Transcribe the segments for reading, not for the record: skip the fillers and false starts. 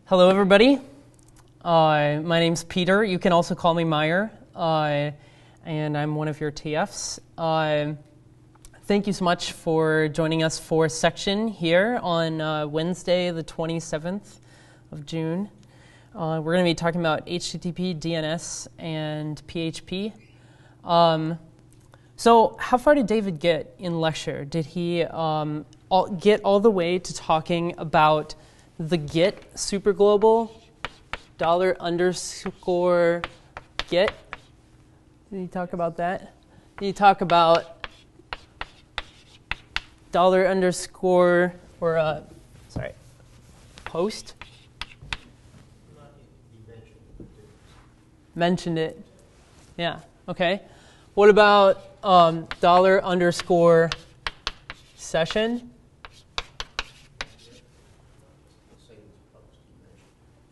Hello, everybody. My name's Peter. You can also call me Meyer, and I'm one of your TFs. Thank you so much for joining us for Section here on Wednesday, the 27th of June. We're going to be talking about HTTP, DNS, and PHP. So how far did David get in lecture? Did he get all the way to talking about the GET superglobal, $_ GET? Did he talk about that? Did he talk about $_ or post? Mentioned it. Yeah. Okay. What about $_ session?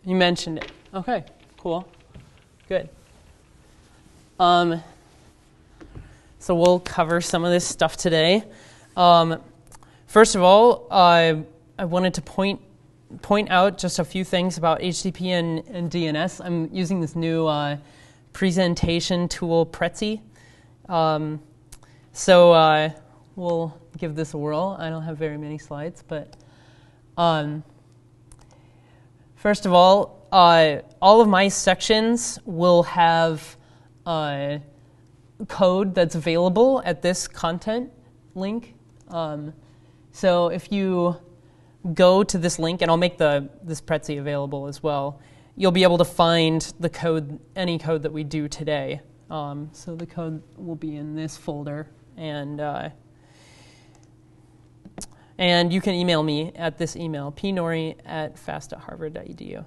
You mentioned it. Okay. Cool. Good. So we'll cover some of this stuff today. First of all, I wanted to point out just a few things about HTTP and DNS. I'm using this new presentation tool, Prezi. So we'll give this a whirl. I don't have very many slides, but first of all of my sections will have code that's available at this content link. So if you go to this link, and I'll make this Prezi available as well, you'll be able to find the code, any code that we do today. So the code will be in this folder, and you can email me at this email, pnori@fast.harvard.edu.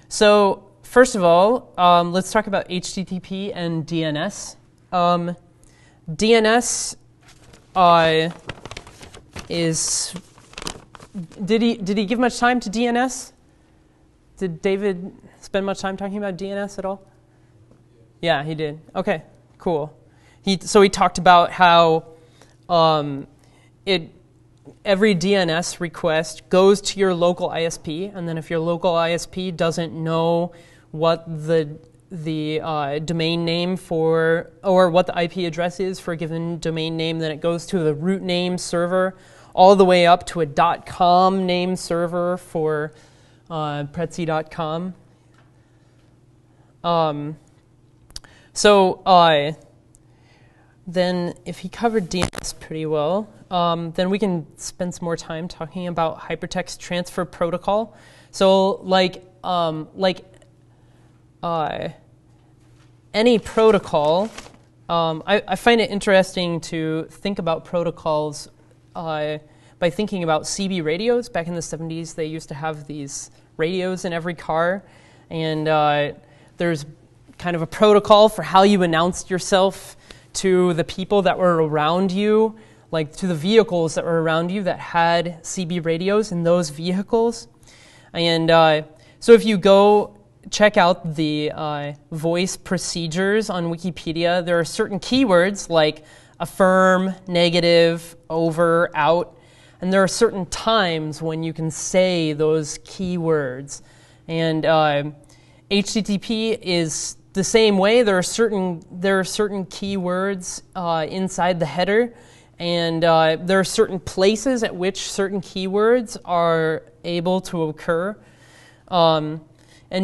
So first of all, let's talk about HTTP and DNS. DNS is, did he give much time to DNS? Did David spend much time talking about DNS at all? Yeah, he did. Okay, cool. So he talked about how every DNS request goes to your local ISP, and then if your local ISP doesn't know what the domain name for, or what the IP address is for a given domain name, then it goes to the root name server, all the way up to a .com name server for Prezi.com. Then if he covered DNS pretty well, then we can spend some more time talking about hypertext transfer protocol. So any protocol, I find it interesting to think about protocols by thinking about CB radios. Back in the 70s, they used to have these radios in every car, and there's kind of a protocol for how you announced yourself to the people that were around you, like to the vehicles that were around you that had CB radios in those vehicles. And so if you go check out the voice procedures on Wikipedia, there are certain keywords like affirm, negative, over, out, and there are certain times when you can say those keywords. And HTTP is the same way. There are certain keywords inside the header, and there are certain places at which certain keywords are able to occur. And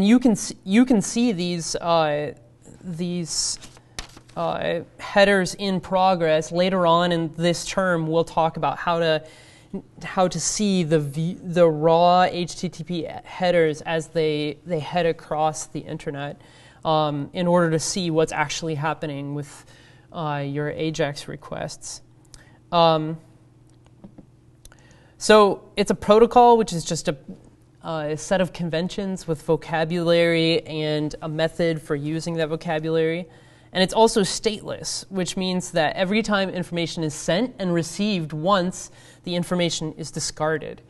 you can see these headers in progress. Later on in this term, we'll talk about how to see the raw HTTP headers as they head across the internet, in order to see what's actually happening with your AJAX requests. So it's a protocol, which is just a set of conventions with vocabulary and a method for using that vocabulary. And it's also stateless, which means that every time information is sent and received once, the information is discarded.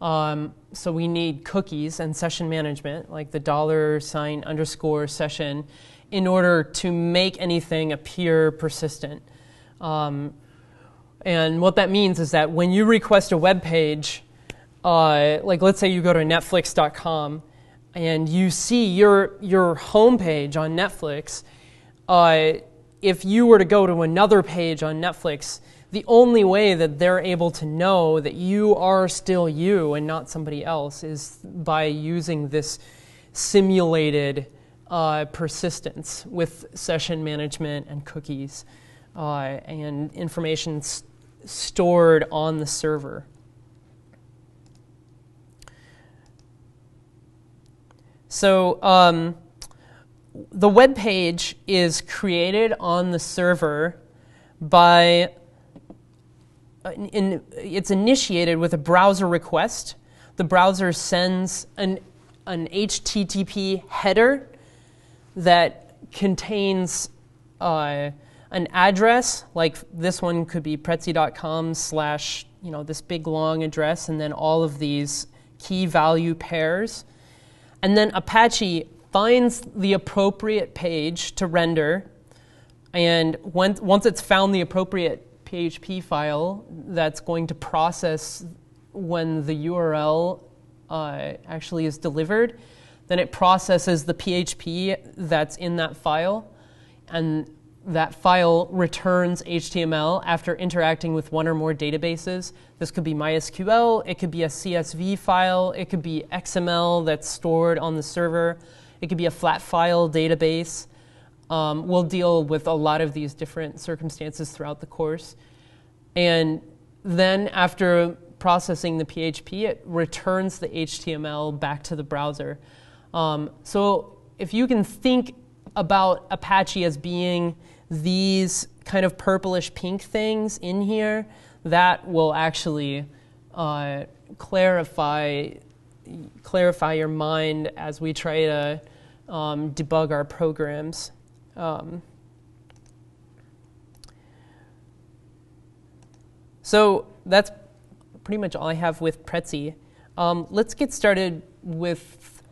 So we need cookies and session management, like the $_ session, in order to make anything appear persistent. And what that means is that when you request a web page, like let's say you go to Netflix.com and you see your homepage on Netflix. If you were to go to another page on Netflix, the only way that they're able to know that you are still you and not somebody else is by using this simulated persistence with session management and cookies and information stored on the server. So the web page is created on the server by, it's initiated with a browser request. The browser sends an HTTP header that contains an address, like this one could be prezi.com / this big long address, and then all of these key value pairs. And then Apache finds the appropriate page to render, and once it's found the appropriate PHP file that's going to process when the URL actually is delivered, then it processes the PHP that's in that file, and that file returns HTML after interacting with one or more databases. This could be MySQL, it could be a CSV file, it could be XML that's stored on the server, it could be a flat file database. We'll deal with a lot of these different circumstances throughout the course. And then after processing the PHP, it returns the HTML back to the browser. So if you can think about Apache as being these kind of purplish pink things in here, that will actually clarify your mind as we try to debug our programs. So that's pretty much all I have with Prezi. Let's get started with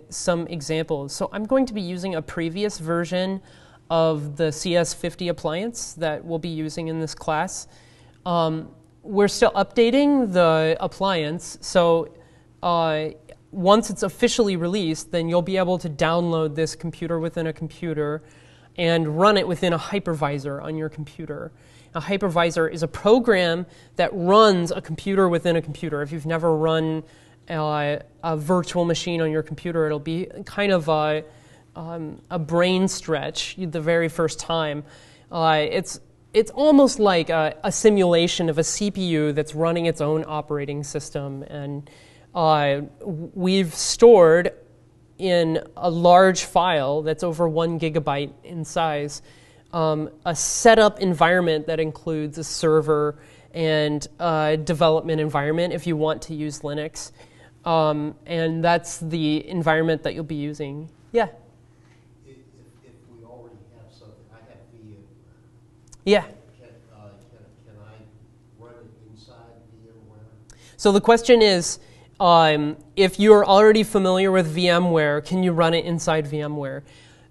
some examples. So I'm going to be using a previous version of the CS50 appliance that we'll be using in this class. We're still updating the appliance, so once it's officially released, then you'll be able to download this computer within a computer and run it within a hypervisor on your computer. A hypervisor is a program that runs a computer within a computer. If you've never run a virtual machine on your computer, it'll be kind of a brain stretch the very first time. It's almost like a simulation of a CPU that's running its own operating system, and we've stored in a large file that's over 1 gigabyte in size a setup environment that includes a server and a development environment if you want to use Linux. And that's the environment that you'll be using. Yeah? If we already have something, I have VMware. Yeah. Can I run it inside VMware? So the question is, if you're already familiar with VMware, can you run it inside VMware?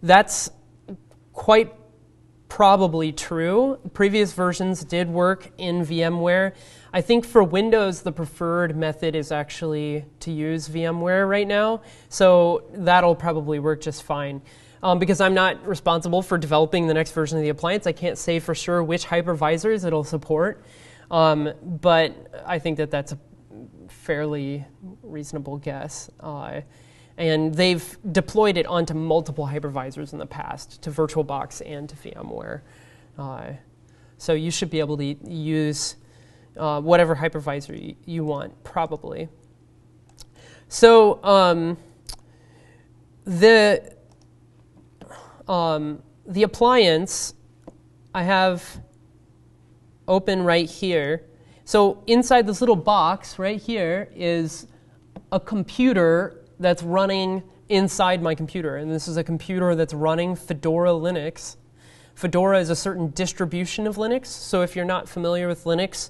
That's quite probably true. Previous versions did work in VMware. I think for Windows, the preferred method is actually to use VMware right now, so that'll probably work just fine. Because I'm not responsible for developing the next version of the appliance, I can't say for sure which hypervisors it'll support, but I think that that's a fairly reasonable guess. And they've deployed it onto multiple hypervisors in the past, to VirtualBox and to VMware. So you should be able to use whatever hypervisor you want, probably. So the appliance I have open right here. So inside this little box right here is a computer that's running inside my computer. And this is a computer that's running Fedora Linux. Fedora is a certain distribution of Linux. So if you're not familiar with Linux,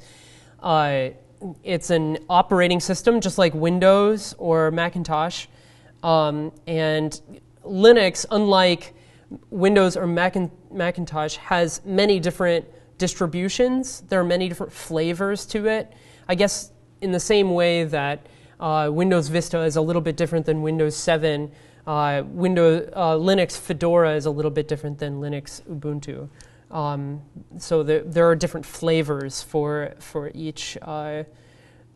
it's an operating system just like Windows or Macintosh. And Linux, unlike Windows or Macintosh, has many different distributions. There are many different flavors to it. I guess in the same way that Windows Vista is a little bit different than Windows 7, Linux Fedora is a little bit different than Linux Ubuntu. So there are different flavors for each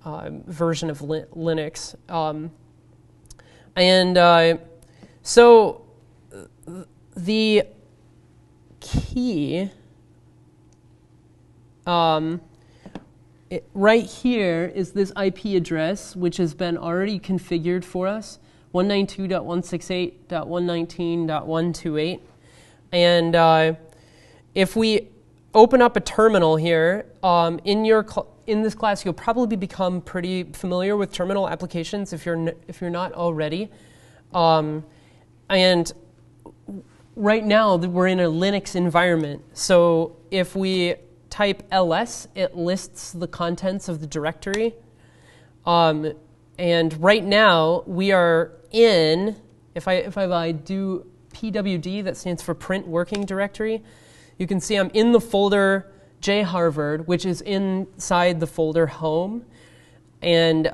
version of Linux. So the key right here is this IP address, which has been already configured for us, 192.168.119.128. And if we open up a terminal here, in this class, you'll probably become pretty familiar with terminal applications if you're not already. And right now, we're in a Linux environment. So if we type ls, it lists the contents of the directory. And right now, we are in, if I do pwd, that stands for print working directory, you can see I'm in the folder jharvard, which is inside the folder home. And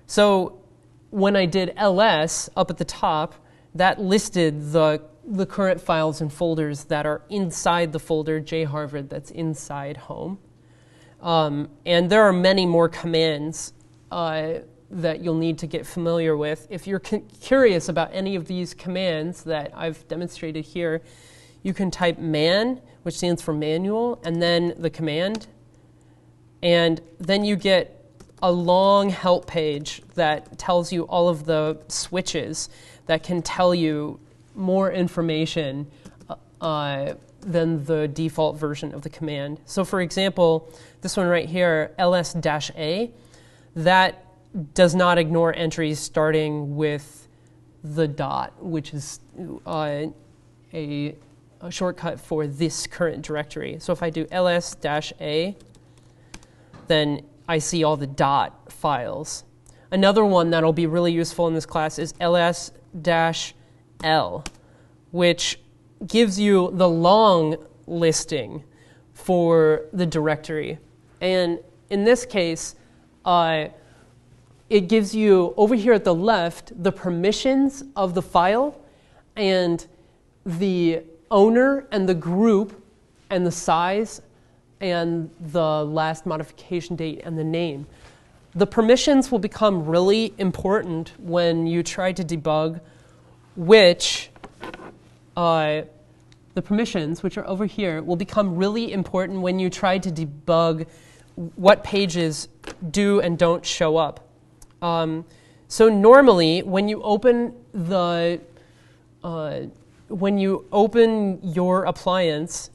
so when I did ls up at the top, that listed the current files and folders that are inside the folder jharvard that's inside home. And there are many more commands that you'll need to get familiar with. If you're curious about any of these commands that I've demonstrated here, you can type man, which stands for manual, and then the command. And then you get a long help page that tells you all of the switches that can tell you more information than the default version of the command. So for example, this one right here, ls-a, that does not ignore entries starting with the dot, which is a shortcut for this current directory. So if I do ls-a, then I see all the dot files. Another one that'll be really useful in this class is ls-l, which gives you the long listing for the directory. And in this case, it gives you, over here at the left, the permissions of the file and the owner and the group and the size and the last modification date and the name. The permissions will become really important when you try to debug which the permissions, which are over here, will become really important when you try to debug what pages do and don't show up. So normally, when you open your appliance,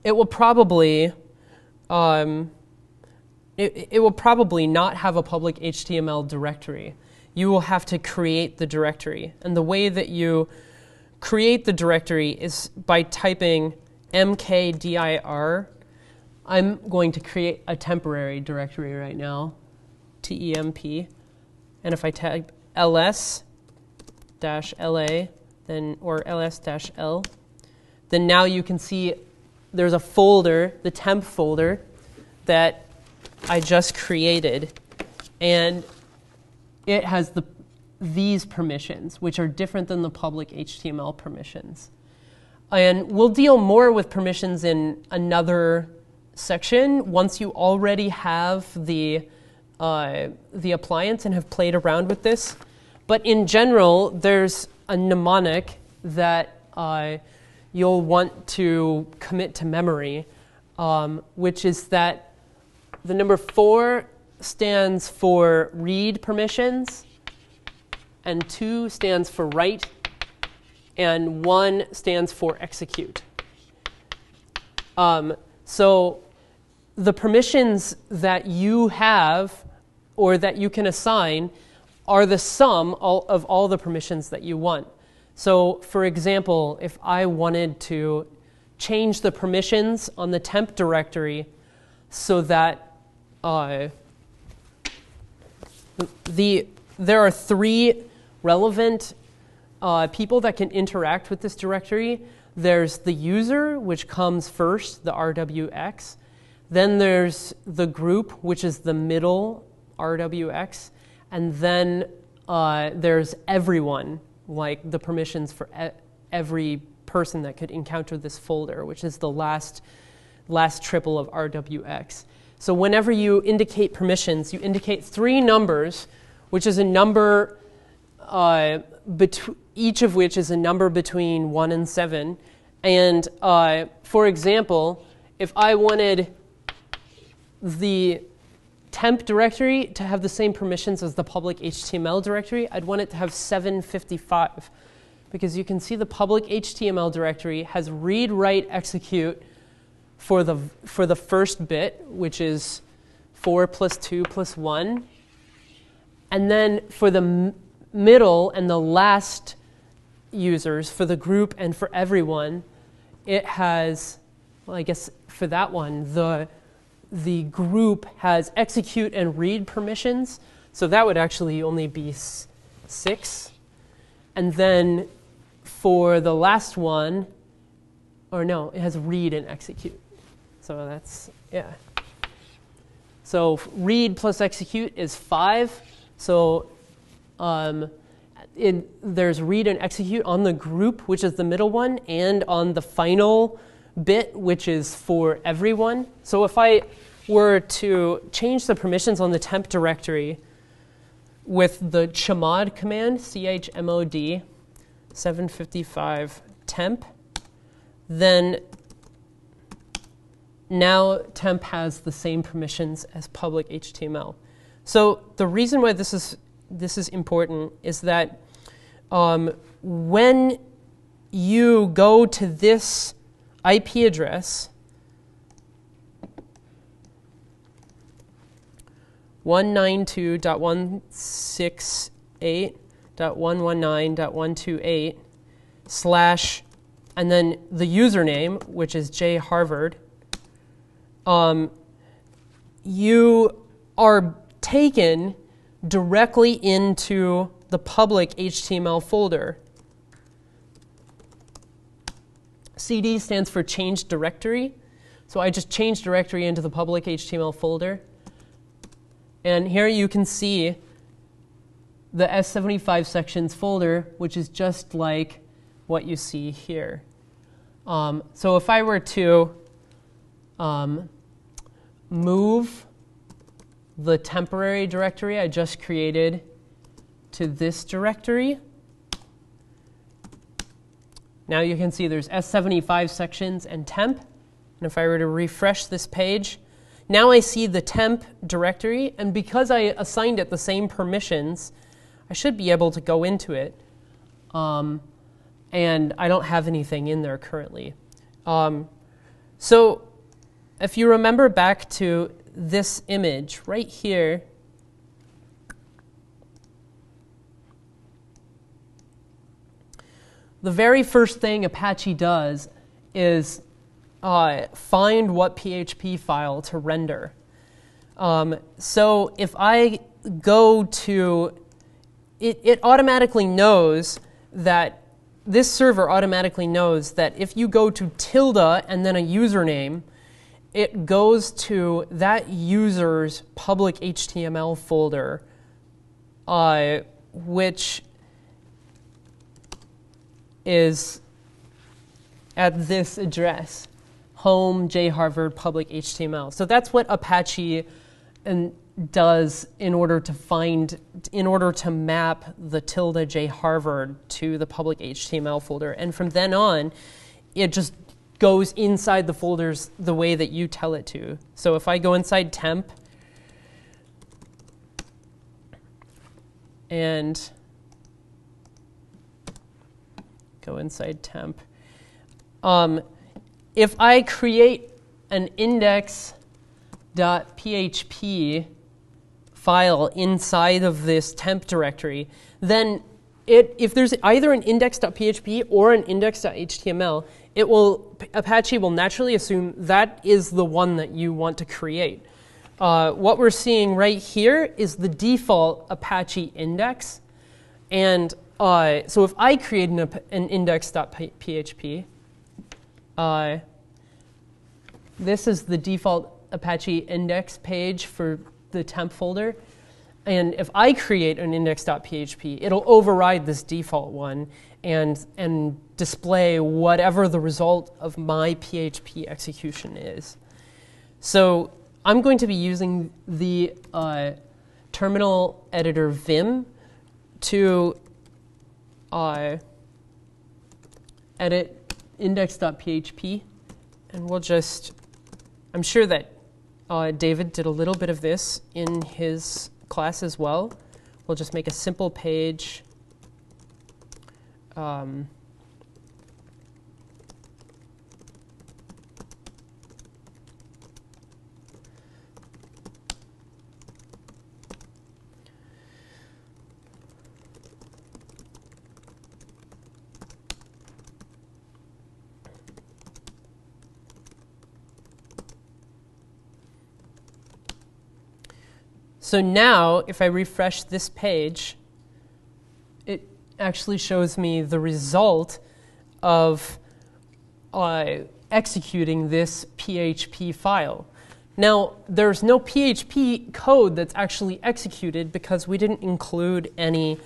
it will probably not have a public HTML directory. You will have to create the directory, and the way that you create the directory is by typing mkdir. I'm going to create a temporary directory right now, temp, and if I type ls-la, then or ls-l, then now you can see there's a folder, the temp folder, that I just created, and it has these permissions, which are different than the public HTML permissions. And we'll deal more with permissions in another section once you already have the appliance and have played around with this. But in general, there's a mnemonic that you'll want to commit to memory, which is that the number 4 stands for read permissions, and 2 stands for write, and 1 stands for execute. So the permissions that you have or that you can assign are the sum of all the permissions that you want. So for example, if I wanted to change the permissions on the temp directory so that there are 3 relevant people that can interact with this directory. There's the user, which comes first, the RWX. Then there's the group, which is the middle RWX, and then there's everyone, like the permissions for every person that could encounter this folder, which is the last triple of RWX. So whenever you indicate permissions, you indicate 3 numbers, which is a number, each of which is a number between 1 and 7. And for example, if I wanted the temp directory to have the same permissions as the public HTML directory, I'd want it to have 755. Because you can see the public HTML directory has read, write, execute for the first bit, which is 4 plus 2 plus 1. And then for the middle and the last users, for the group and for everyone, it has, well, I guess for that one, the group has execute and read permissions. So that would actually only be 6. And then for the last one, or no, it has read and execute. So that's, yeah. So read plus execute is 5. So there's read and execute on the group, which is the middle one, and on the final bit, which is for everyone. So if I were to change the permissions on the temp directory with the chmod command, chmod 755 temp, then now temp has the same permissions as public HTML. So the reason why this is important is that when you go to this IP address, 192.168.119.128 / and then the username, which is jharvard, you are taken directly into the public HTML folder. CD stands for change directory. So I just change directory into the public HTML folder. And here you can see the S75 sections folder, which is just like what you see here. So if I were to move the temporary directory I just created to this directory, now you can see there's S75 sections and temp. And if I were to refresh this page, now I see the temp directory. And because I assigned it the same permissions, I should be able to go into it. And I don't have anything in there currently. So if you remember back to this image right here, the very first thing Apache does is find what PHP file to render. So if I go to, it automatically knows that, this server automatically knows that if you go to tilde and then a username, it goes to that user's public HTML folder, which is at this address, home jharvard public HTML. So that's what Apache does in order to map the tilde jharvard to the public HTML folder. And from then on, it just goes inside the folders the way that you tell it to. So if I go inside temp and go inside temp, if I create an index.php file inside of this temp directory, then if there's either an index.php or an index.html, Apache will naturally assume that is the one that you want to create. What we're seeing right here is the default Apache index. And so if I create an index.php, this is the default Apache index page for the temp folder. And if I create an index.php, it'll override this default one and display whatever the result of my PHP execution is. So I'm going to be using the terminal editor Vim to edit index.php. And we'll just, I'm sure that David did a little bit of this in his class as well. We'll just make a simple page. So now, if I refresh this page, it actually shows me the result of executing this PHP file. Now, there's no PHP code that's actually executed because we didn't include any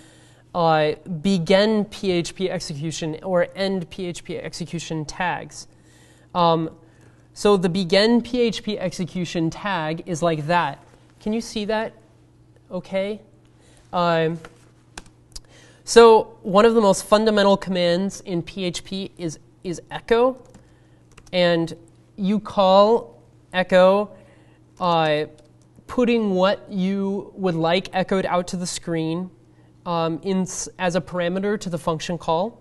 begin PHP execution or end PHP execution tags. So the begin PHP execution tag is like that. Can you see that? Okay. So one of the most fundamental commands in PHP is echo. And you call echo putting what you would like echoed out to the screen as a parameter to the function call.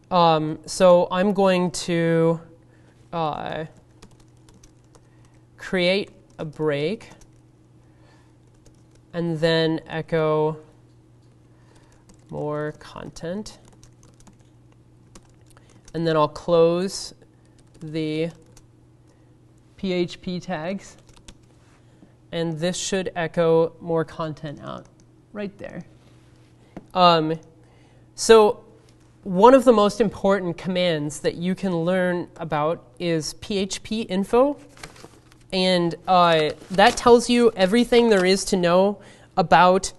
So I'm going to create a break and then echo more content. And then I'll close the PHP tags. And this should echo more content out right there. So one of the most important commands that you can learn about is PHP info. And that tells you everything there is to know about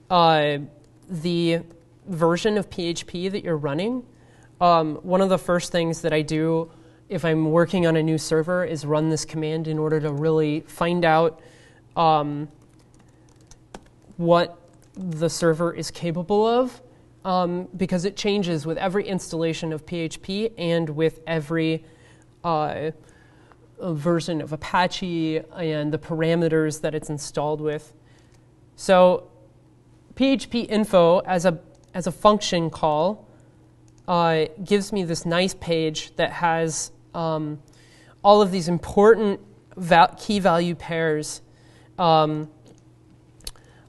the version of PHP that you're running. One of the first things that I do if I'm working on a new server is run this command in order to really find out what the server is capable of, because it changes with every installation of PHP and with every version of Apache and the parameters that it's installed with. So PHP info as a function call gives me this nice page that has all of these important key value pairs,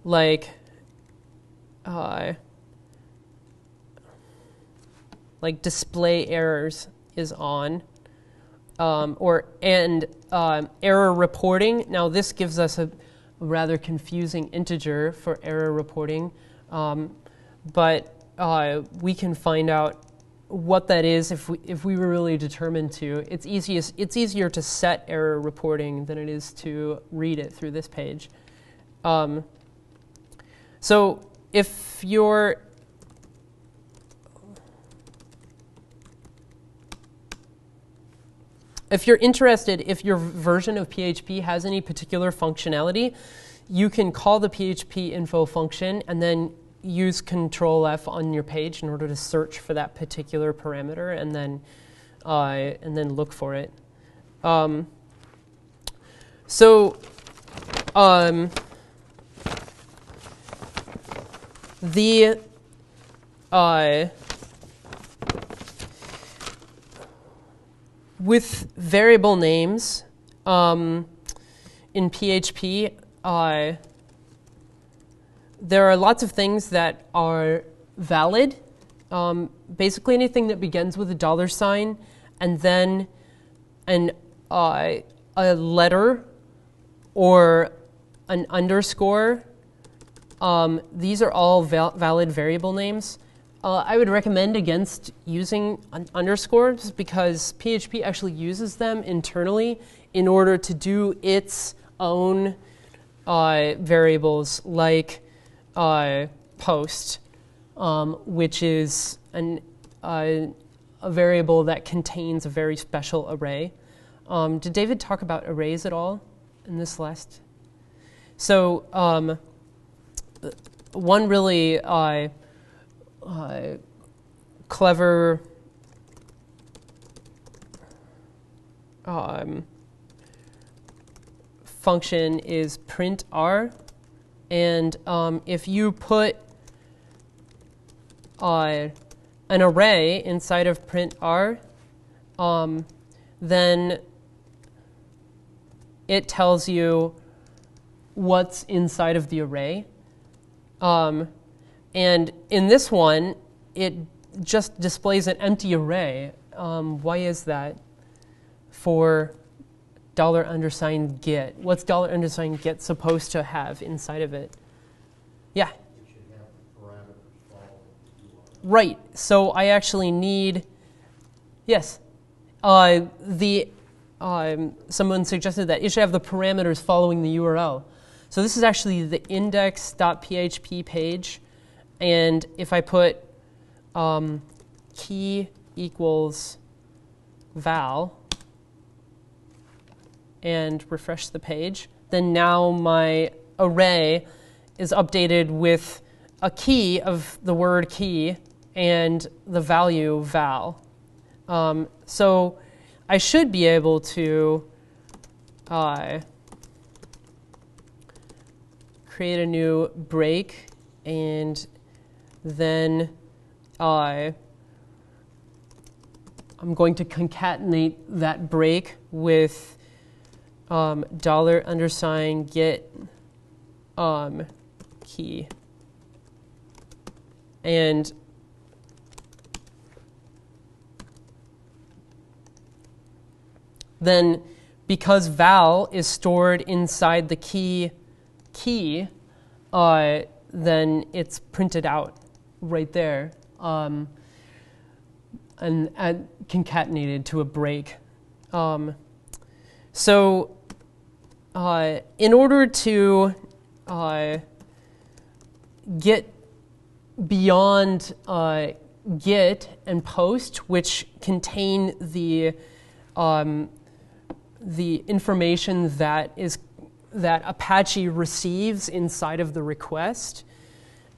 like display errors is on. Error reporting. Now this gives us a rather confusing integer for error reporting, but we can find out what that is if we were really determined to. It's easier to set error reporting than it is to read it through this page. So if you're interested, if your version of PHP has any particular functionality, you can call the PHP info function and then use Control F on your page in order to search for that particular parameter and then look for it. With variable names in PHP, there are lots of things that are valid. Basically anything that begins with a $sign and then a letter or an underscore. These are all valid variable names. I would recommend against using underscores because PHP actually uses them internally in order to do its own variables like post, which is a variable that contains a very special array. Did David talk about arrays at all in this last? So one really clever function is print r, and if you put an array inside of print r, then it tells you what's inside of the array. And in this one, it just displays an empty array. Why is that? For $_get. What's $_get supposed to have inside of it? Yeah? It should have the parameters following the URL. Right. So I actually need, yes. Someone suggested that it should have the parameters following the URL. So this is actually the index.php page. And if I put key equals val and refresh the page, then now my array is updated with a key of the word key and the value val. So I should be able to create a new break, and then I'm going to concatenate that break with $_get key. And then because val is stored inside the key, then it's printed out right there and concatenated to a break. So in order to get beyond get and post, which contain the information that Apache receives inside of the request,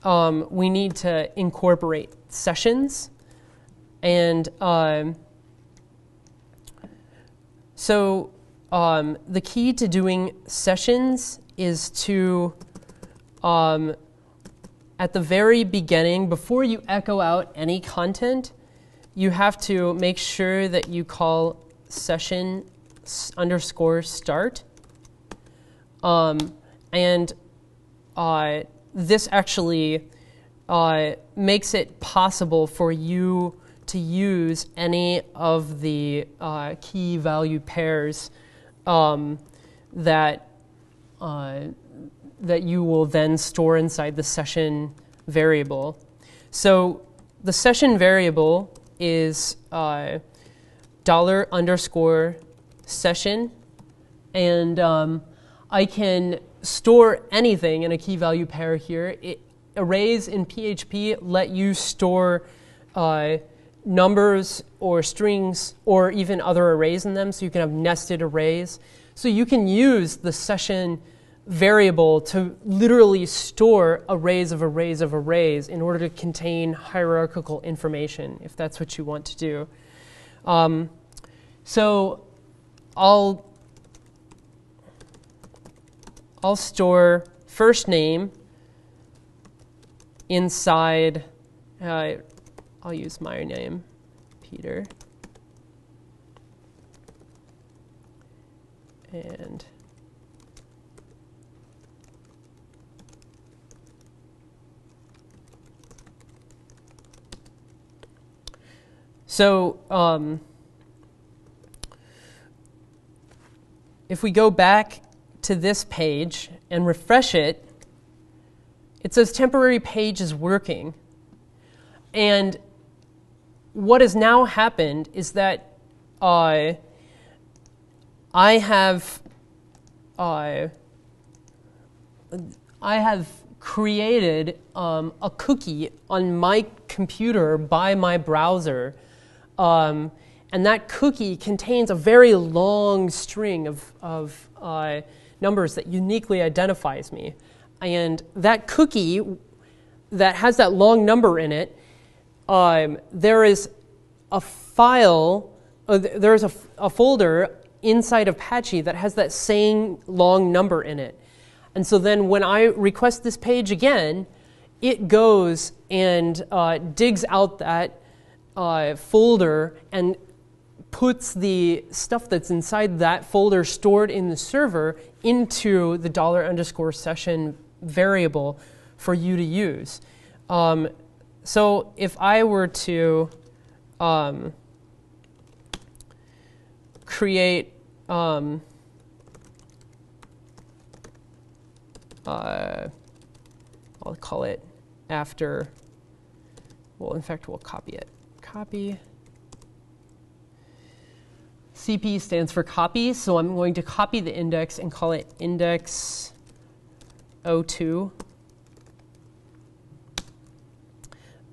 we need to incorporate sessions. And so the key to doing sessions is to, at the very beginning, before you echo out any content, you have to make sure that you call session_start. And this actually makes it possible for you to use any of the key value pairs that you will then store inside the session variable. So the session variable is $_session, and I can store anything in a key value pair here. Arrays in PHP let you store numbers or strings or even other arrays in them, so you can have nested arrays. So you can use the session variable to literally store arrays of arrays of arrays in order to contain hierarchical information, if that's what you want to do. So I'll store first name inside, I'll use my name, Peter. And so if we go back to this page and refresh it, it says temporary page is working. And what has now happened is that I have I have created a cookie on my computer by my browser, and that cookie contains a very long string of numbers that uniquely identifies me. And that cookie that has that long number in it, there is a file, there's a folder inside of Apache that has that same long number in it. And so then when I request this page again, it goes and digs out that folder and puts the stuff that's inside that folder stored in the server into the $_session variable for you to use. So if I were to create I'll call it after, well, in fact, we'll copy it. Copy. CP stands for copy, so I'm going to copy the index and call it index 02.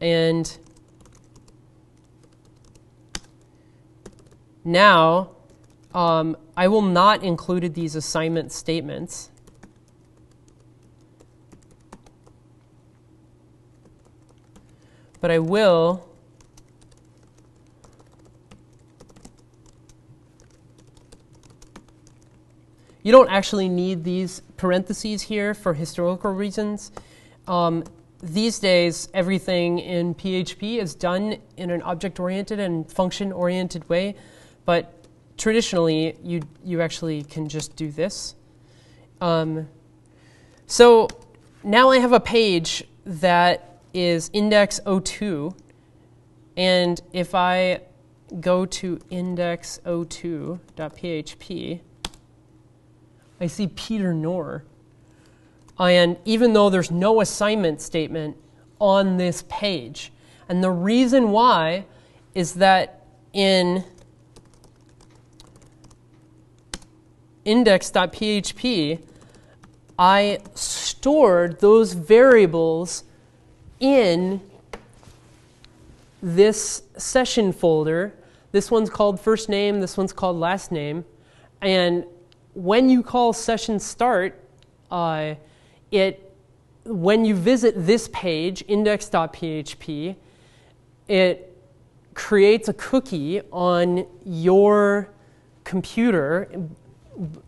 And now I will not include these assignment statements. But I will you don't actually need these parentheses here for historical reasons. These days, everything in PHP is done in an object-oriented and function-oriented way, but traditionally, you actually can just do this. So now I have a page that is index 02, and if I go to index02.php, I see Peter Knorr. And even though there's no assignment statement on this page, and the reason why is that in index.php, I stored those variables in this session folder. This one's called first name, this one's called last name. And when you call session start, when you visit this page, index.php, it creates a cookie on your computer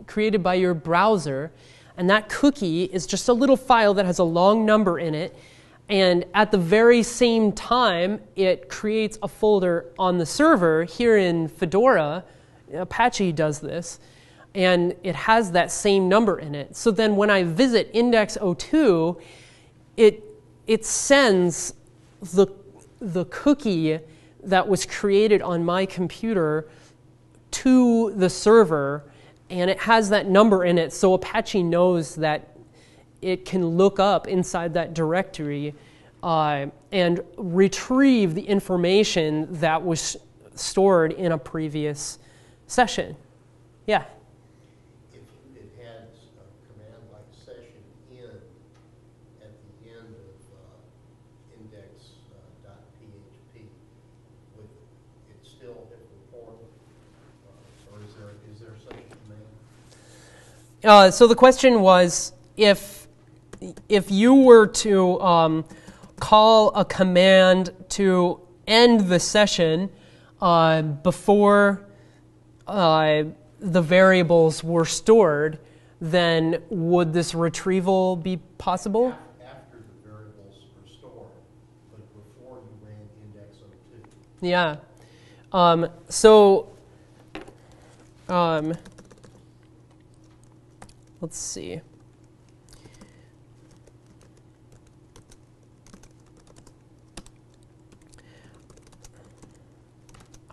created by your browser. And that cookie is just a little file that has a long number in it. And at the very same time, it creates a folder on the server. Here in Fedora, Apache does this. And it has that same number in it. So then when I visit index 02, it sends the cookie that was created on my computer to the server, and it has that number in it, so Apache knows that it can look up inside that directory and retrieve the information that was stored in a previous session. Yeah? If you had had a command like session in at the end of index.php, would it still have reported? Or is there such a command? So the question was, if you were to call a command to end the session before the variables were stored, then would this retrieval be possible? After the variables were stored, but before you ran index 02. Yeah. Let's see.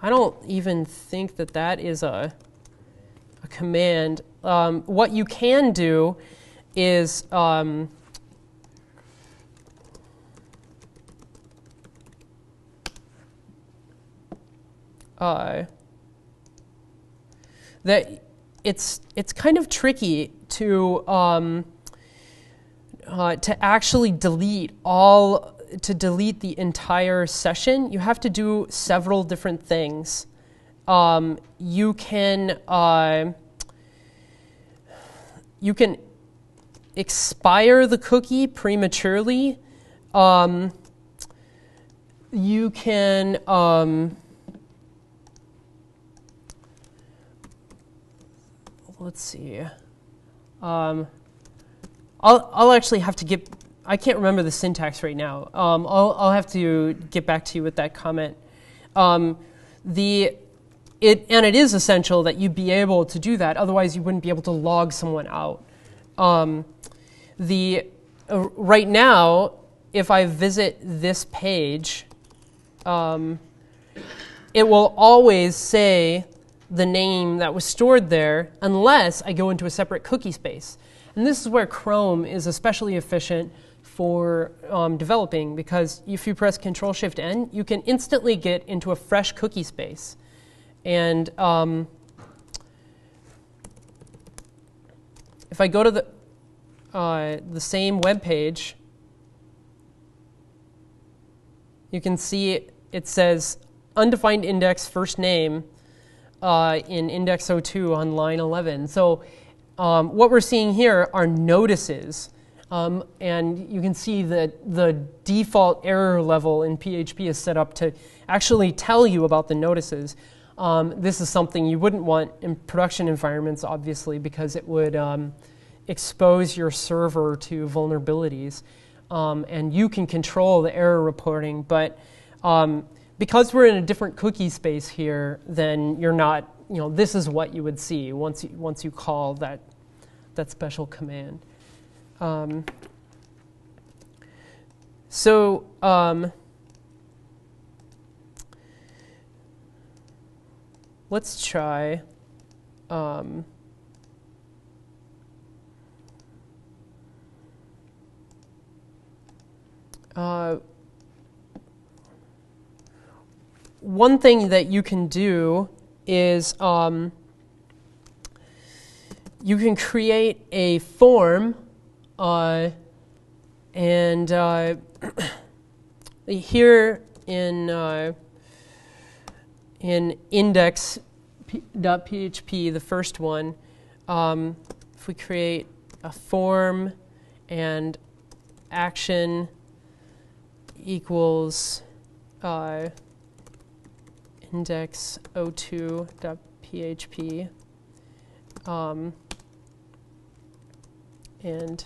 I don't even think that that is a command. What you can do is that it's kind of tricky to, to actually delete the entire session, you have to do several different things. You can expire the cookie prematurely. You can let's see. I'll actually have to get. I can't remember the syntax right now. I'll have to get back to you with that comment. It is essential that you be able to do that. Otherwise, you wouldn't be able to log someone out. Right now, if I visit this page, it will always say the name that was stored there unless I go into a separate cookie space. And this is where Chrome is especially efficient for developing, because if you press Control-Shift-N, you can instantly get into a fresh cookie space. And if I go to the same web page, you can see it says undefined index first name in index 02 on line 11. So what we're seeing here are notices. And you can see that the default error level in PHP is set up to actually tell you about the notices. This is something you wouldn't want in production environments, obviously, because it would expose your server to vulnerabilities. And you can control the error reporting, but because we're in a different cookie space here, then you're not, this is what you would see once you call that special command. Let's try one thing that you can do is you can create a form, and here in index.php, the first one, if we create a form and action equals index02.php, and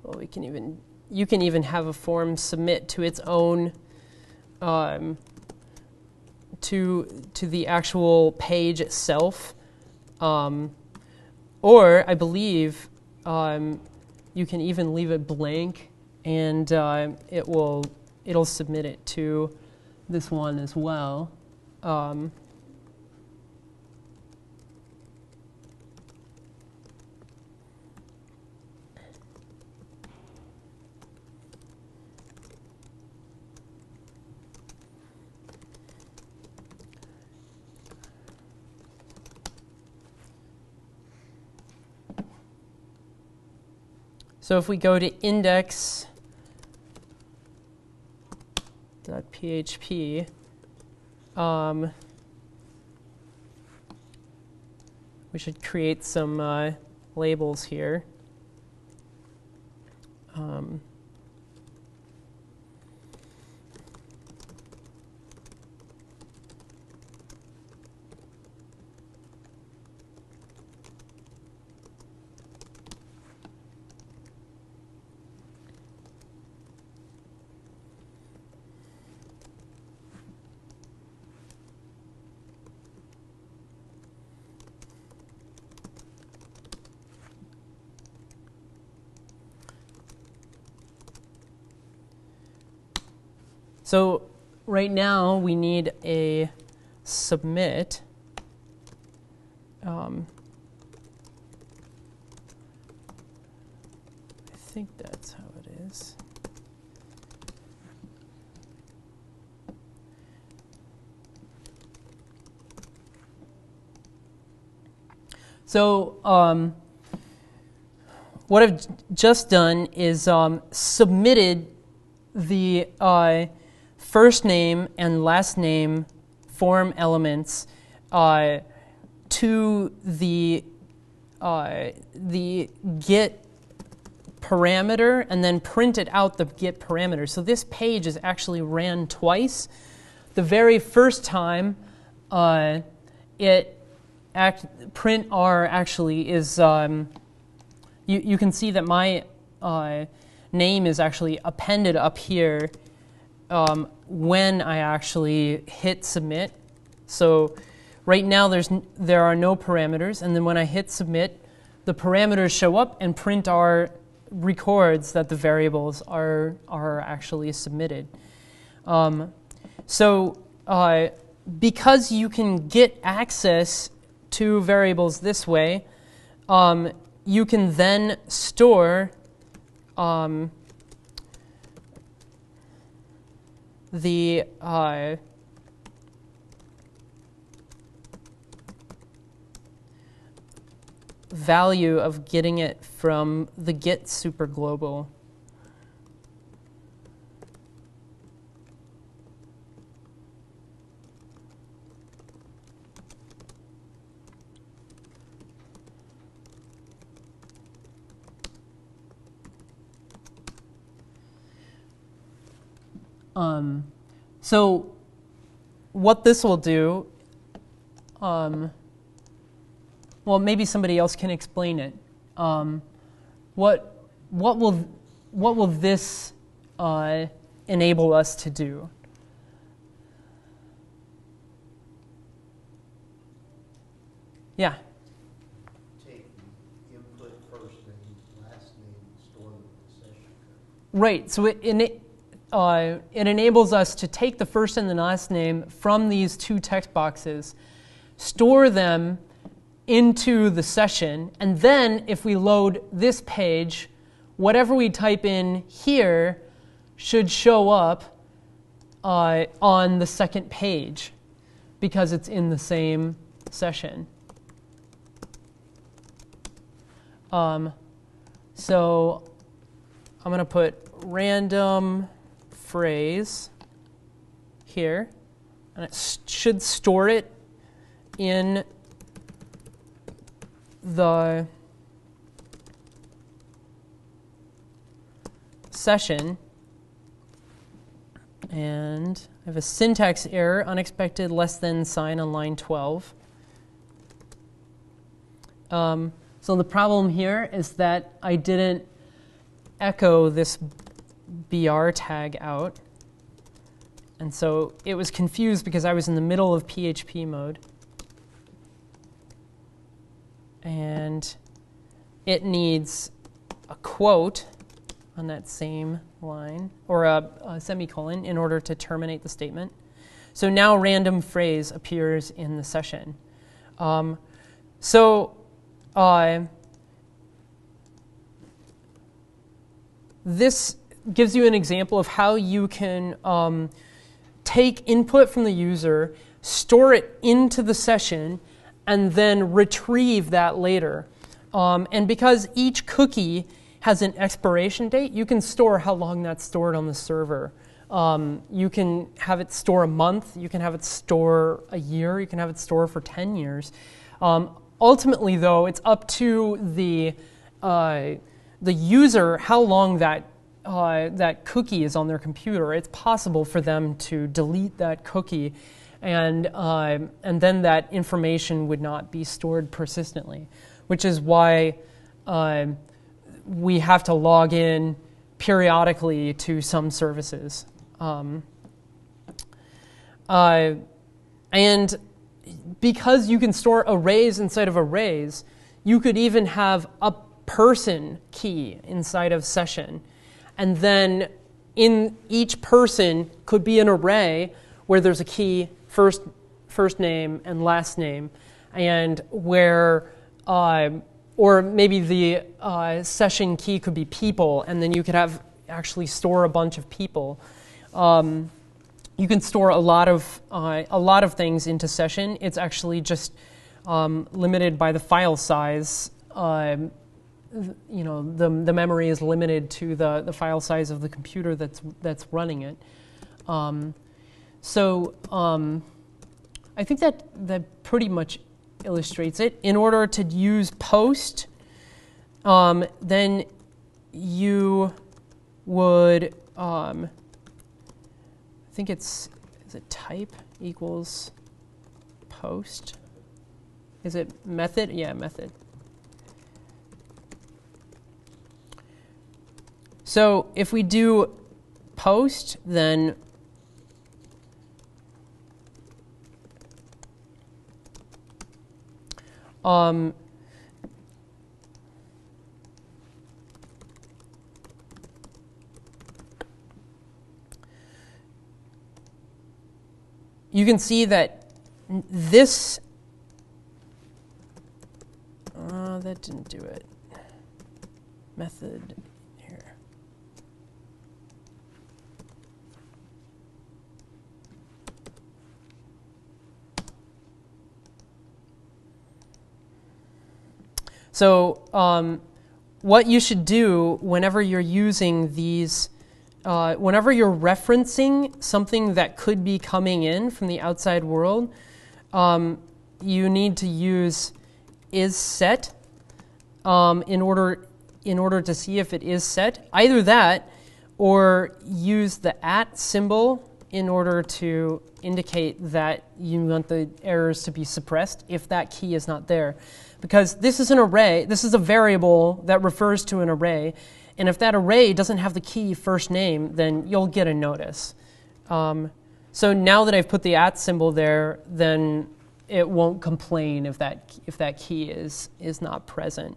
well, you can even have a form submit to its own to the actual page itself, or I believe you can even leave it blank, and it'll submit it to this one as well. So if we go to index.php, we should create some labels here. So right now we need a submit, I think that's how it is. So what I've just done is submitted the first name and last name form elements to the get parameter and then printed out the get parameter. So this page is actually ran twice. The very first time, print R actually is, you can see that my name is actually appended up here when I actually hit submit. So right now there are no parameters, and then when I hit submit, the parameters show up and print R records that the variables are actually submitted. Because you can get access to variables this way, you can then store the value of getting it from the get superglobal. So what this will do, well, maybe somebody else can explain it. What will this enable us to do? Yeah. Take the input first name, last name, store them in the session code. Right. So it enables us to take the first and the last name from these two text boxes, store them into the session, and then if we load this page, whatever we type in here should show up on the second page because it's in the same session. So I'm going to put random phrase here, and it should store it in the session. And I have a syntax error, unexpected less than sign on line 12. So the problem here is that I didn't echo this BR tag out. And so it was confused because I was in the middle of PHP mode. And it needs a quote on that same line, or a semicolon, in order to terminate the statement. So now random phrase appears in the session. This gives you an example of how you can take input from the user, store it into the session, and then retrieve that later. And because each cookie has an expiration date, you can store how long that's stored on the server. You can have it store a month, you can have it store a year, you can have it store for 10 years. Ultimately, though, it's up to the user how long that cookie is on their computer. It's possible for them to delete that cookie, and then that information would not be stored persistently, which is why we have to log in periodically to some services. And because you can store arrays inside of arrays, you could even have a person key inside of session. And then in each person could be an array where there's a key, first name and last name. and where, or maybe the session key could be people, and then you could have actually store a bunch of people. You can store a lot of things into session. It's actually just limited by the file size. The memory is limited to the file size of the computer that's running it. I think that pretty much illustrates it. In order to use post, then you would, I think is it type equals post? Is it method? Yeah, method. So if we do post, then you can see that this, that didn't do it. Method here. So what you should do whenever you're using these, whenever you're referencing something that could be coming in from the outside world, you need to use isSet in order to see if it is set. Either that, or use the @ symbol in order to indicate that you want the errors to be suppressed if that key is not there. Because this is an array, this is a variable that refers to an array, and if that array doesn't have the key first name, then you'll get a notice. So now that I've put the @ symbol there, then it won't complain if that key is not present.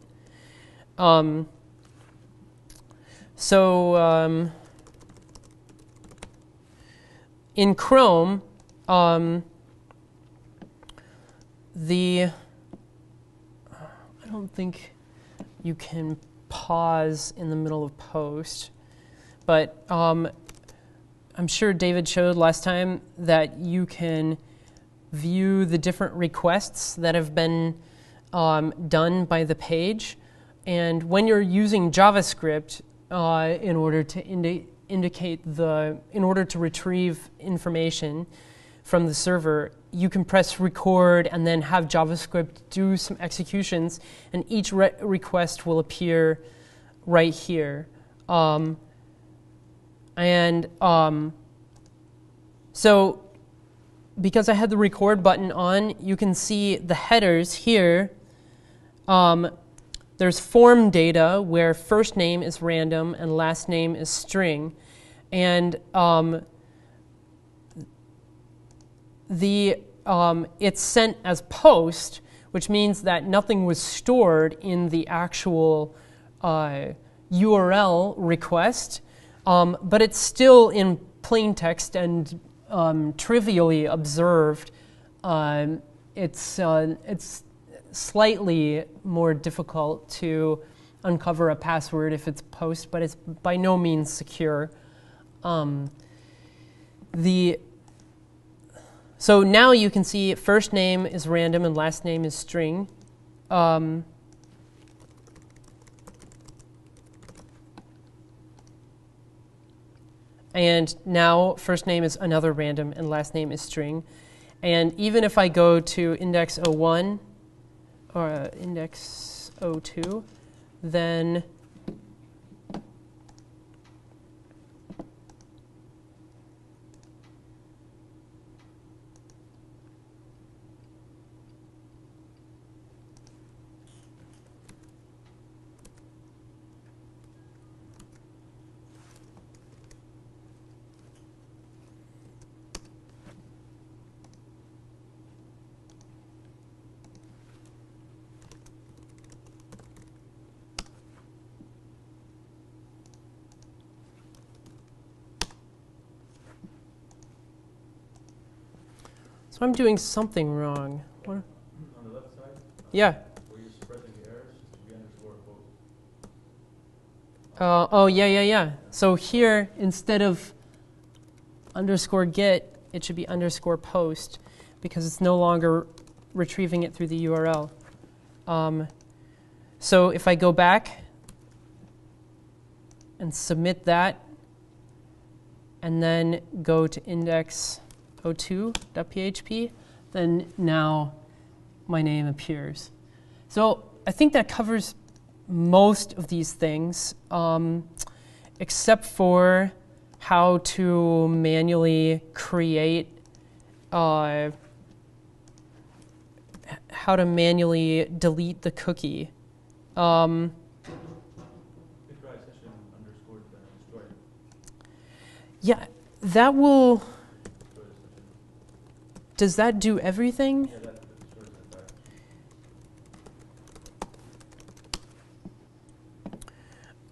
In Chrome, I don't think you can pause in the middle of post, but I'm sure David showed last time that you can view the different requests that have been done by the page. And when you're using JavaScript in order to in order to retrieve information from the server, you can press record and then have JavaScript do some executions, and each request will appear right here. So because I had the record button on, you can see the headers here. There's form data where first name is random and last name is string. And it's sent as post, which means that nothing was stored in the actual URL request, but it's still in plain text and trivially observed. It's slightly more difficult to uncover a password if it's post, but it's by no means secure. So now you can see first name is random and last name is string. And now first name is another random and last name is string. And even if I go to index 01 or index 02, then so I'm doing something wrong. What? On the left Yeah. Were you suppressing the errors? Just to be underscore post. Oh, yeah. So here, instead of underscore get, it should be underscore post because it's no longer retrieving it through the URL. So if I go back and submit that, and then go to index02.php, then now my name appears. So I think that covers most of these things, except for how to manually create, how to manually delete the cookie. You could try session underscore destroy. Yeah, that will. Destroy the session. Does that do everything? Yeah, that destroys the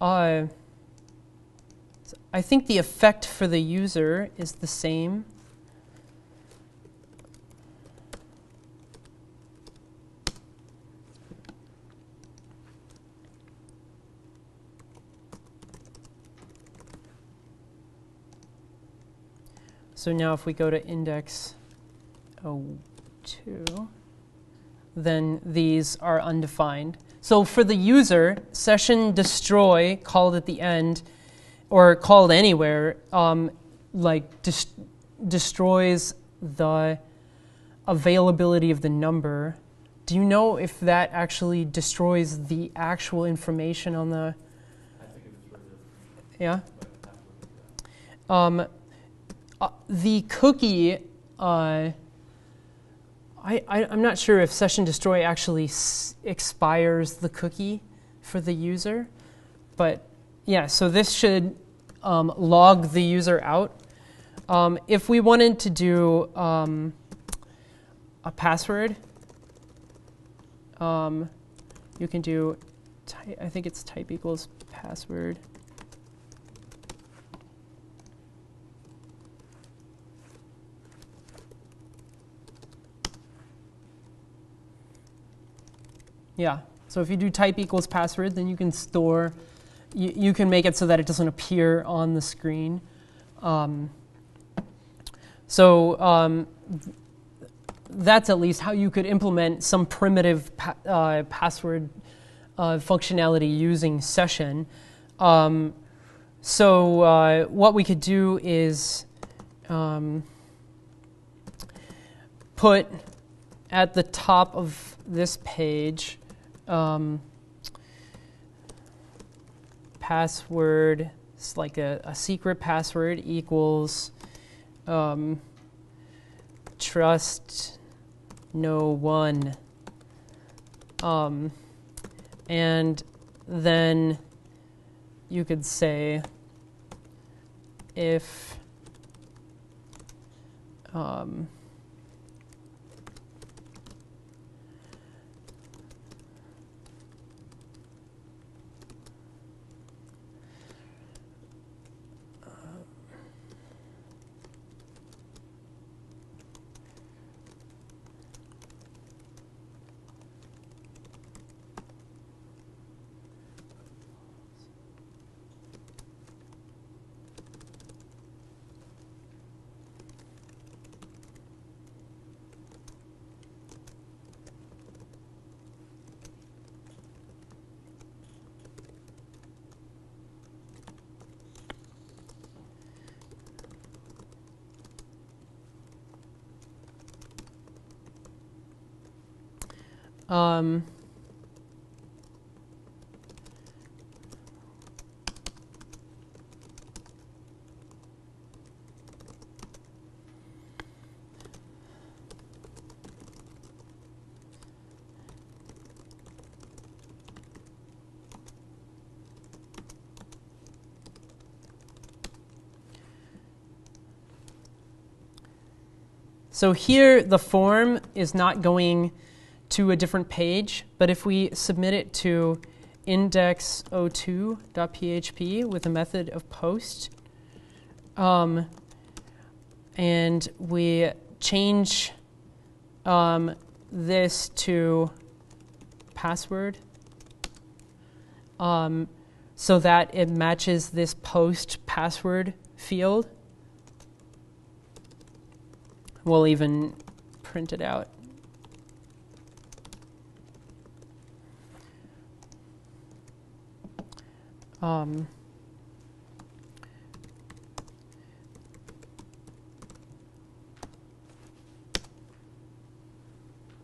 entire session. I think the effect for the user is the same. So now if we go to index 02, then these are undefined. So for the user, session destroy called at the end or called anywhere destroys the availability of the number. Do you know if that actually destroys the actual information on the? I think it destroys it. Yeah. But I have to look at that. The cookie, I'm not sure if session destroy actually expires the cookie for the user, but yeah, so this should log the user out. If we wanted to do a password, you can do, I think it's type equals password. Yeah, so if you do type equals password, then you can store, you can make it so that it doesn't appear on the screen. That's at least how you could implement some primitive password functionality using session. What we could do is put at the top of this page password, it's like a secret password equals trust no one. And then you could say if so here the form is not going to a different page, but if we submit it to index02.php with a method of post, and we change this to password so that it matches this post password field. We'll even print it out.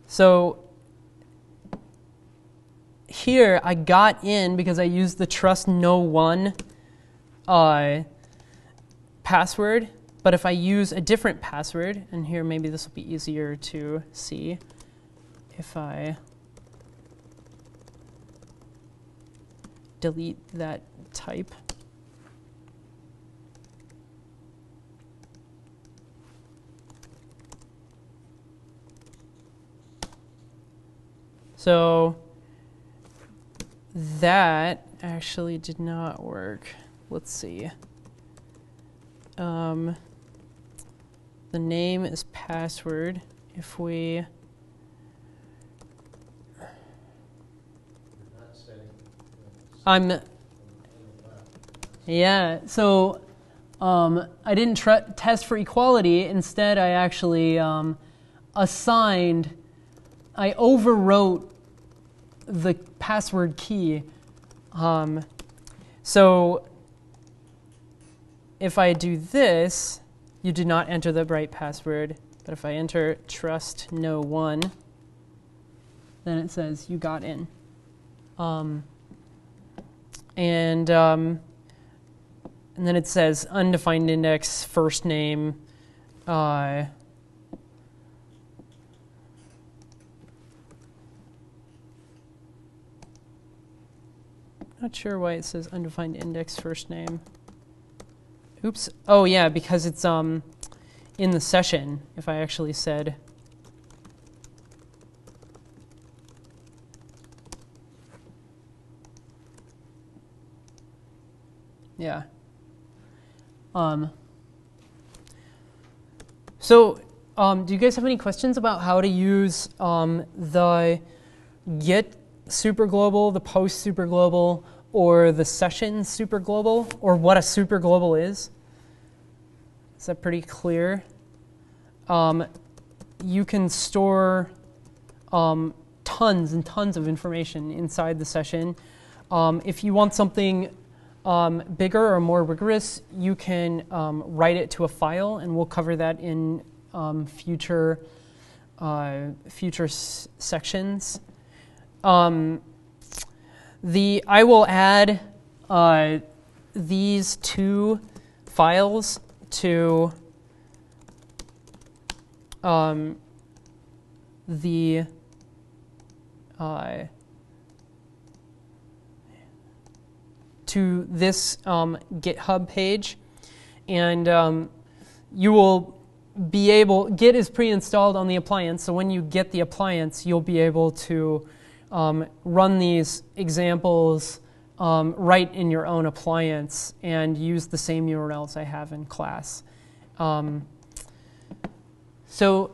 So here I got in because I used the trust_no_1 password. But if I use a different password, and here maybe this will be easier to see, if I delete that type. So that actually did not work. Let's see. The name is password. If we You're not setting. I'm On the left. yeah, so I didn't test for equality. Instead, I actually assigned, I overwrote the password key. So if I do this, you did not enter the right password. But if I enter trust_no_1, then it says you got in. And then it says undefined index, first name. Not sure why it says undefined index, first name. Oops. Oh yeah, because it's in the session. If I actually said yeah. So do you guys have any questions about how to use the get superglobal, the post superglobal, or the session superglobal, or what a superglobal is? Is that pretty clear? You can store tons and tons of information inside the session. If you want something bigger or more rigorous, you can write it to a file, and we'll cover that in future sections. I will add these two files to the to this GitHub page, and you will be able, Git is pre-installed on the appliance, so when you get the appliance, you'll be able to run these examples right in your own appliance and use the same URLs I have in class. So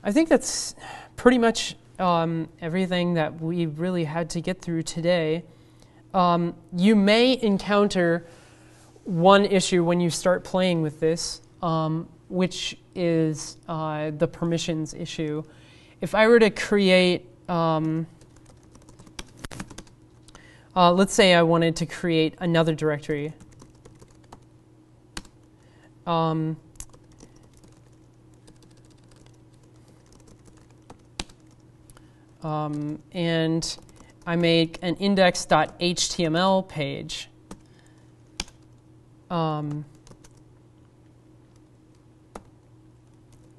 I think that's pretty much everything that we really had to get through today. You may encounter one issue when you start playing with this, which is the permissions issue. If I were to create, let's say I wanted to create another directory. And I make an index.html page.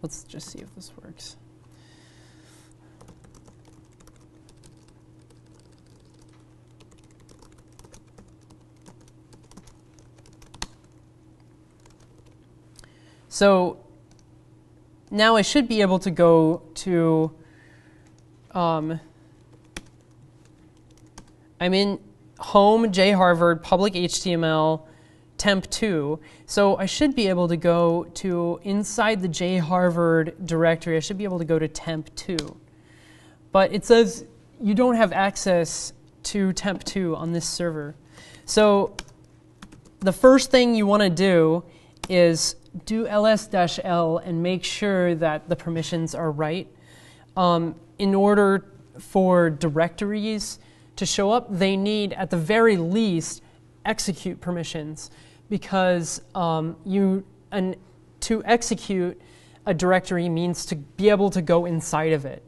Let's just see if this works. So now I should be able to go to, I'm in home, jharvard, public HTML, temp2. So I should be able to go to, inside the jharvard directory, I should be able to go to temp2. But it says you don't have access to temp2 on this server. So the first thing you want to do is do ls-l and make sure that the permissions are right. In order for directories to show up, they need, at the very least, execute permissions, because to execute a directory means to be able to go inside of it.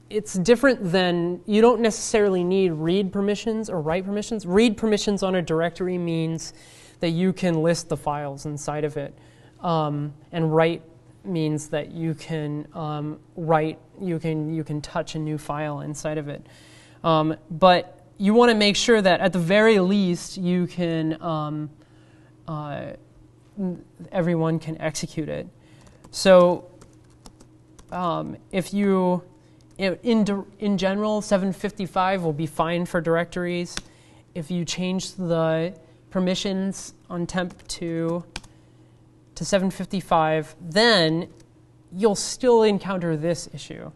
It's different than, you don't necessarily need read permissions or write permissions. Read permissions on a directory means that you can list the files inside of it, and write means that you can you can touch a new file inside of it. But you want to make sure that at the very least you can everyone can execute it. So if you in general, 755 will be fine for directories. If you change the permissions on temp2 to 755, then you'll still encounter this issue,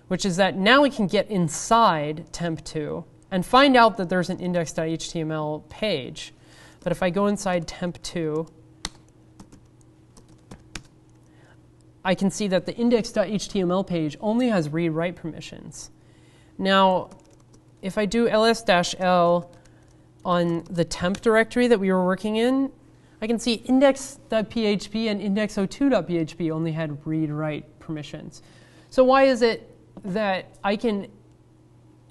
which is that now we can get inside temp2 and find out that there's an index.html page. But if I go inside temp2, I can see that the index.html page only has read-write permissions. Now, if I do ls-l on the temp directory that we were working in, I can see index.php and index02.php only had read-write permissions. So why is it that I can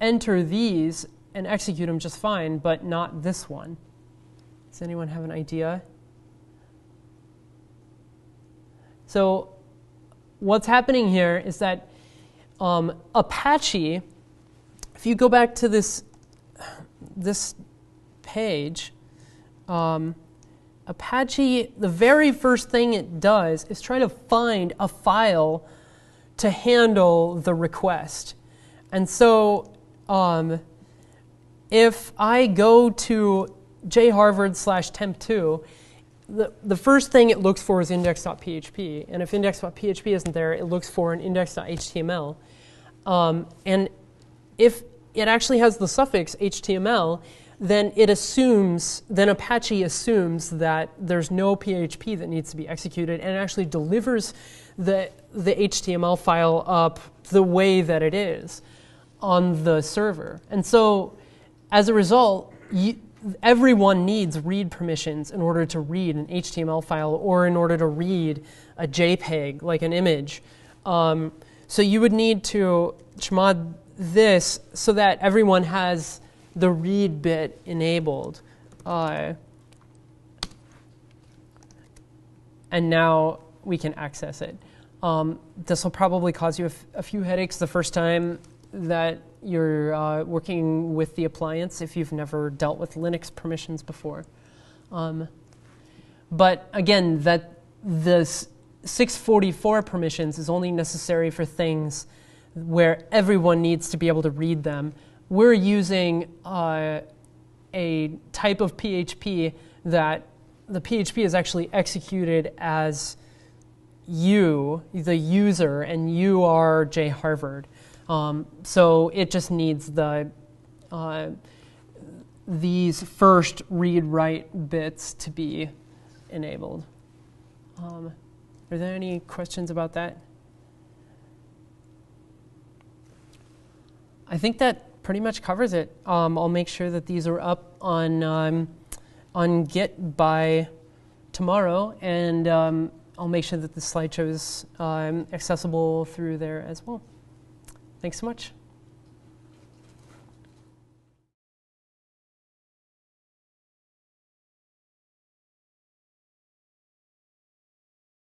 enter these and execute them just fine, but not this one? Does anyone have an idea? So what's happening here is that Apache, if you go back to this page, Apache, the very first thing it does is try to find a file to handle the request. And so if I go to jharvard/temp2, the first thing it looks for is index.php. And if index.php isn't there, it looks for an index.html. And if it actually has the suffix HTML, then Apache assumes that there's no PHP that needs to be executed, and it actually delivers the HTML file up the way that it is on the server. And so as a result, everyone needs read permissions in order to read an HTML file or in order to read a JPEG, like an image. So you would need to chmod this so that everyone has the read bit enabled. And now we can access it. This will probably cause you a few headaches the first time that you're working with the appliance if you've never dealt with Linux permissions before. But again, that this 644 permissions is only necessary for things where everyone needs to be able to read them. We're using a type of PHP that the PHP is actually executed as you, the user, and you are jharvard. So it just needs these first read-write bits to be enabled. Are there any questions about that? I think that pretty much covers it. I'll make sure that these are up on Git by tomorrow, and I'll make sure that the slideshow is accessible through there as well. Thanks so much.